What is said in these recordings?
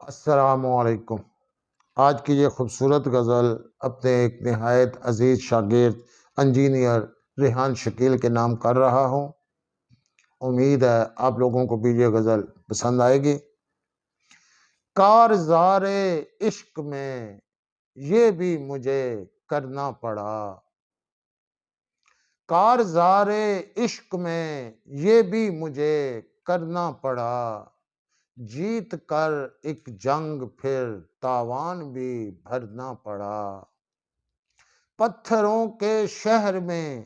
السلام علیکم۔ آج کی یہ خوبصورت غزل اپنے ایک نہایت عزیز شاگرد انجینئر ریحان شکیل کے نام کر رہا ہوں۔ امید ہے آپ لوگوں کو بھی یہ غزل پسند آئے گی۔ کارزار عشق میں یہ بھی مجھے کرنا پڑا، کارزار عشق میں یہ بھی مجھے کرنا پڑا، جیت کر ایک جنگ پھر تاوان بھی بھرنا پڑا۔ پتھروں کے شہر میں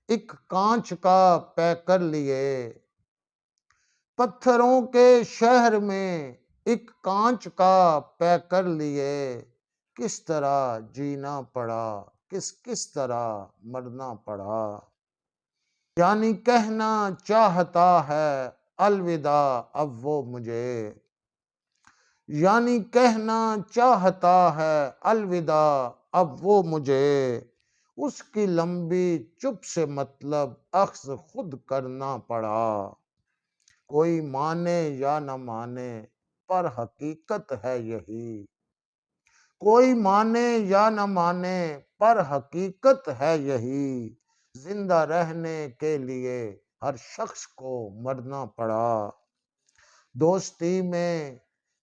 ایک کانچ کا پیکر لیے، پتھروں کے شہر میں ایک کانچ کا پیکر لیے، کس طرح جینا پڑا، کس طرح مرنا پڑا۔ یعنی کہنا چاہتا ہے الوداع اب وہ مجھے، یعنی کہنا چاہتا ہے الوداع اب وہ مجھے، اس کی لمبی چپ سے مطلب اخذ خود کرنا پڑا۔ کوئی مانے یا نہ مانے پر حقیقت ہے یہی، کوئی مانے یا نہ مانے پر حقیقت ہے یہی، زندہ رہنے کے لیے ہر شخص کو مرنا پڑا۔ دوستی میں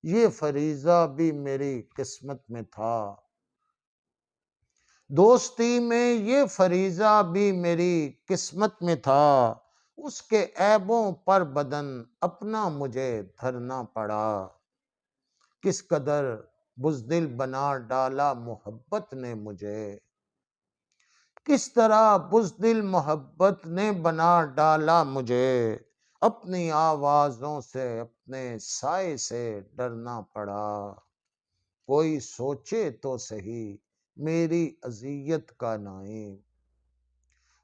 یہ فریضہ بھی میری قسمت میں تھا، دوستی میں یہ فریضہ بھی میری قسمت میں تھا، اس کے عیبوں پر بدن اپنا مجھے دھرنا پڑا۔ کس قدر بزدل بنا ڈالا محبت نے مجھے، کس طرح بزدل محبت نے بنا ڈالا مجھے، اپنی آوازوں سے اپنے سائے سے ڈرنا پڑا۔ کوئی سوچے تو صحیح میری اذیت کا نائم،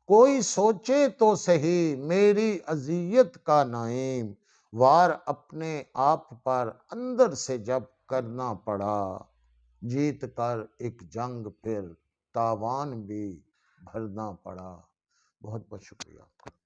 کوئی سوچے تو صحیح میری اذیت کا نائم، وار اپنے آپ پر اندر سے جب کرنا پڑا، جیت کر ایک جنگ پھر تاوان بھی بھرنا پڑا۔ بہت بہت شکریہ آپ کا۔